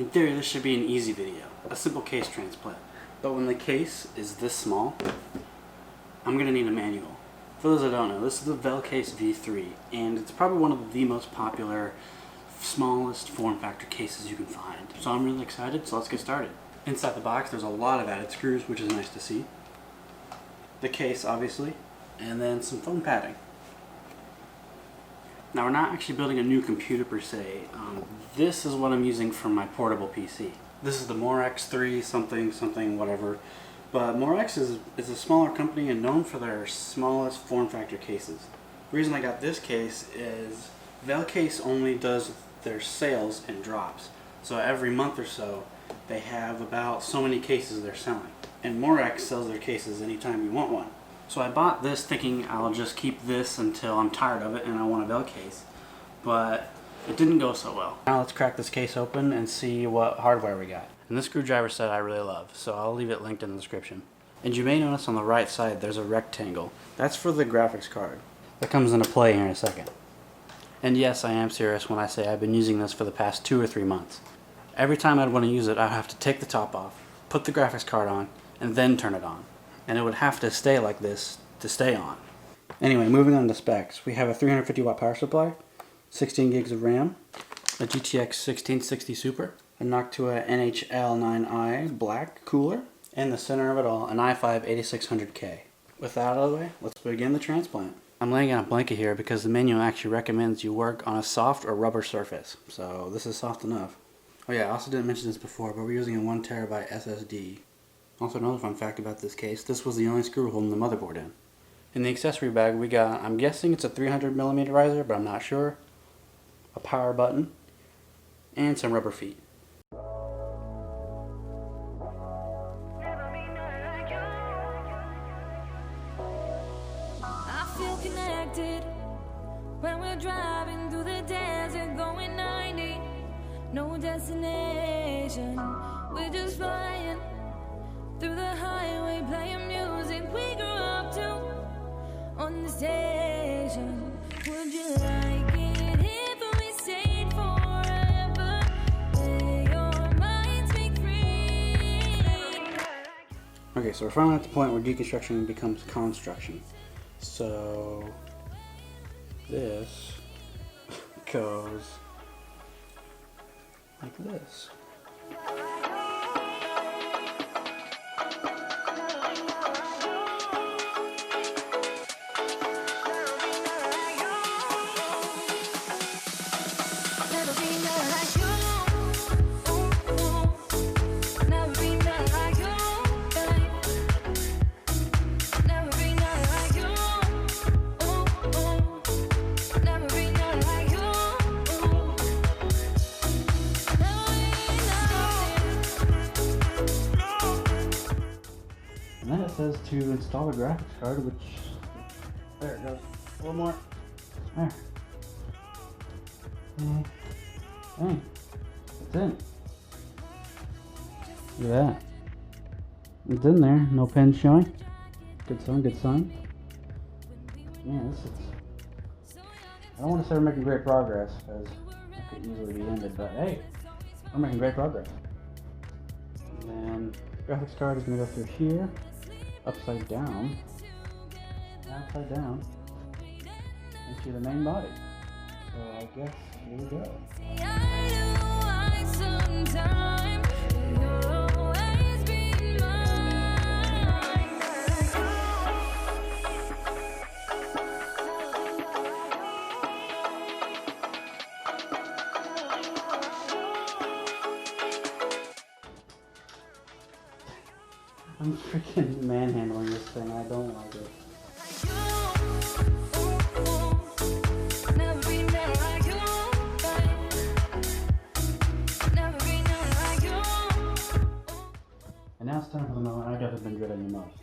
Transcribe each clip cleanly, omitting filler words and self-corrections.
In theory, this should be an easy video, a simple case transplant. But when the case is this small, I'm going to need a manual. For those that don't know, this is the Velcase V3, and it's probably one of the most popular, smallest form factor cases you can find. So I'm really excited, so let's get started. Inside the box, there's a lot of added screws, which is nice to see. The case, obviously, and then some foam padding. Now, we're not actually building a new computer per se. This is what I'm using for my portable PC. This is the Morex 3 something whatever. But Morex is a smaller company and known for their smallest form factor cases. The reason I got this case is Velcase only does their sales in drops. So every month or so, they have about so many cases they're selling. And Morex sells their cases anytime you want one. So I bought this thinking I'll just keep this until I'm tired of it and I want a Velcase. But it didn't go so well. Now let's crack this case open and see what hardware we got. And this screwdriver set I really love, so I'll leave it linked in the description. And you may notice on the right side there's a rectangle. That's for the graphics card. That comes into play here in a second. And yes, I am serious when I say I've been using this for the past 2 or 3 months. Every time I'd want to use it, I'd have to take the top off, put the graphics card on, and then turn it on. And it would have to stay like this to stay on. Anyway, moving on to specs. We have a 350 watt power supply, 16 gigs of RAM, a GTX 1660 Super, a Noctua NHL9i black cooler, and the center of it all, an i5 8600K. With that out of the way, let's begin the transplant. I'm laying on a blanket here because the manual actually recommends you work on a soft or rubber surface, so this is soft enough. Oh yeah, I also didn't mention this before, but we're using a 1TB SSD. Also, another fun fact about this case, this was the only screw holding the motherboard in. In the accessory bag we got, I'm guessing it's a 300mm riser, but I'm not sure, a power button, and some rubber feet. I feel connected when we're driving through the desert, going 90, no destination, we're just flying through the highway, playing music we grew up to on the station. Would you like it if we stayed forever? Let your mind speak free. Okay, so we're finally at the point where deconstruction becomes construction. So this goes like this. And then it says to install the graphics card, which, there it goes, a little more, there. Hey, it's in. Look at that. It's in there, no pen showing. Good sign, good sign. Yeah, this is, I don't want to say we're making great progress, because it could easily be ended, but hey, we're making great progress. And then graphics card is going to go through here, upside down, into the main body. So I guess here we go. I'm freaking manhandling this thing, I don't like it. And now it's time for the moment I guess I've been dreading the most.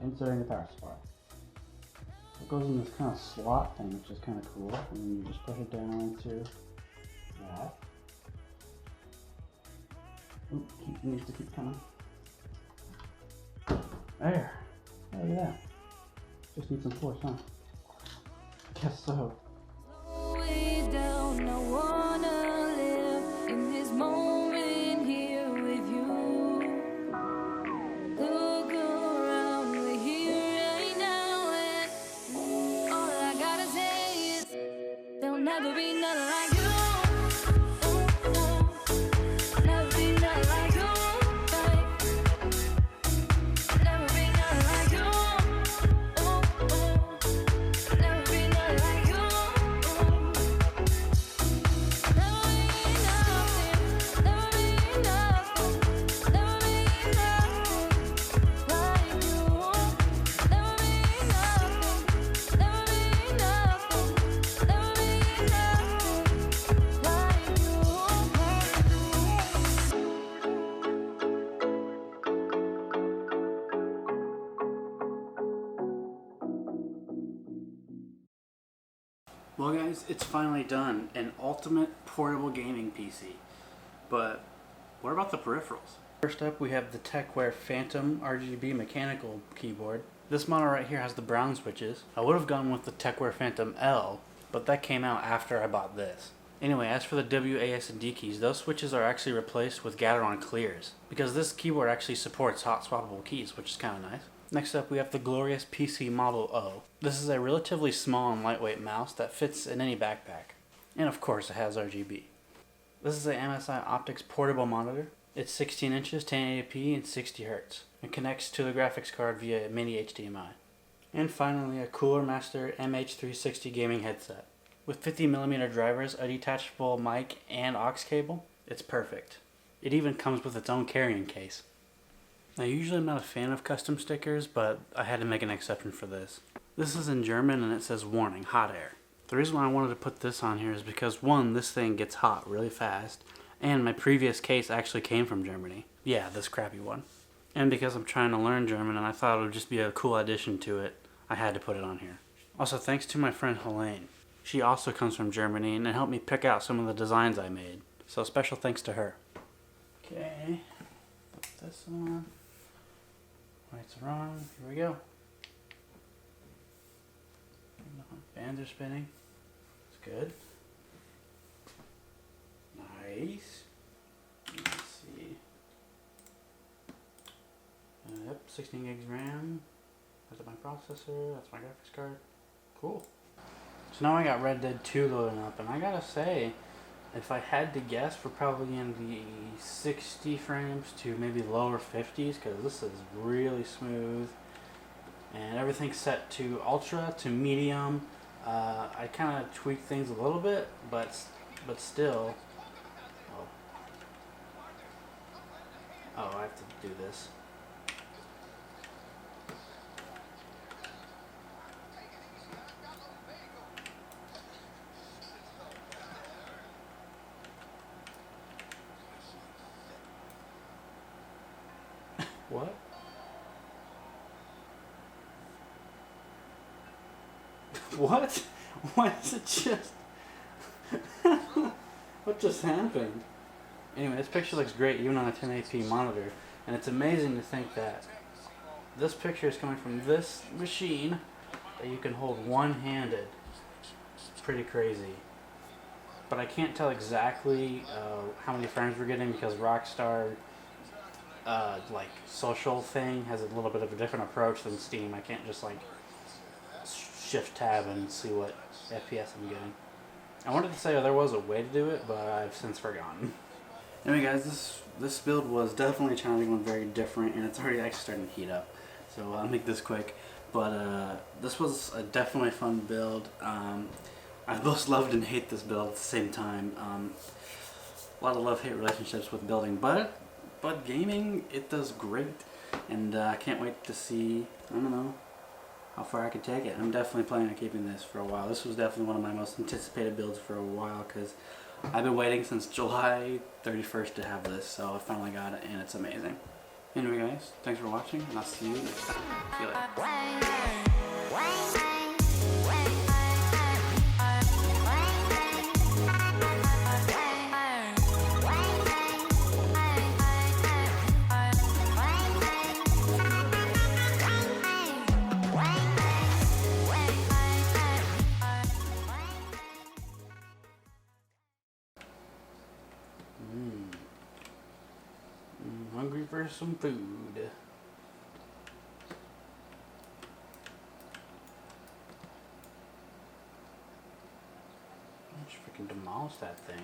Inserting the power supply. It goes in this kind of slot thing, which is kind of cool, and then you just push it down into that. Oop, it needs to keep coming. There. Look at that. Just need some force, huh? Guess so. Way down, I wanna live in this moment. Well guys, it's finally done. An ultimate portable gaming PC. But what about the peripherals? First up, we have the TechWare Phantom RGB mechanical keyboard. This model right here has the brown switches. I would have gone with the TechWare Phantom L, but that came out after I bought this. Anyway, as for the W, A, S, and D keys, those switches are actually replaced with Gateron clears, because this keyboard actually supports hot swappable keys, which is kind of nice. Next up, we have the glorious PC Model O. This is a relatively small and lightweight mouse that fits in any backpack. And of course, it has RGB. This is a MSI Optics portable monitor. It's 16 inches, 1080p, and 60 Hz. It connects to the graphics card via mini HDMI. And finally, a Cooler Master MH360 gaming headset. With 50mm drivers, a detachable mic, and aux cable, it's perfect. It even comes with its own carrying case. Now, usually I'm not a fan of custom stickers, but I had to make an exception for this. This is in German and it says warning, hot air. The reason why I wanted to put this on here is because one, this thing gets hot really fast, and my previous case actually came from Germany. Yeah, this crappy one. And because I'm trying to learn German and I thought it would just be a cool addition to it, I had to put it on here. Also, thanks to my friend Helene. She also comes from Germany and helped me pick out some of the designs I made. So special thanks to her. Okay, put this on. Lights are on, here we go. Fans are spinning. It's good. Nice. Let's see. Yep, 16 gigs RAM. That's my processor, that's my graphics card. Cool. So now I got Red Dead 2 loading up, and I gotta say, if I had to guess, we're probably in the 60 frames to maybe lower 50s, because this is really smooth. And everything's set to ultra, to medium. I kind of tweaked things a little bit, but still. Oh, I have to do this. What? What? Why is it just... What just happened? Anyway, this picture looks great even on a 1080p monitor, and it's amazing to think that this picture is coming from this machine that you can hold one-handed. It's pretty crazy. But I can't tell exactly how many frames we're getting because Rockstar like social thing has a little bit of a different approach than Steam. I can't just like shift tab and see what FPS I'm getting. I wanted to say there was a way to do it, but I've since forgotten. Anyway guys, this build was definitely a challenging one, very different, and it's already actually starting to heat up. So I'll make this quick. But this was a definitely fun build. I both loved and hate this build at the same time. A lot of love-hate relationships with building, but gaming, it does great, and I can't wait to see, I don't know, how far I could take it. I'm definitely planning on keeping this for a while. This was definitely one of my most anticipated builds for a while, because I've been waiting since July 31st to have this, so I finally got it, and it's amazing. Anyway guys, thanks for watching, and I'll see you next time. See you later. Hungry for some food. I should freaking demolish that thing.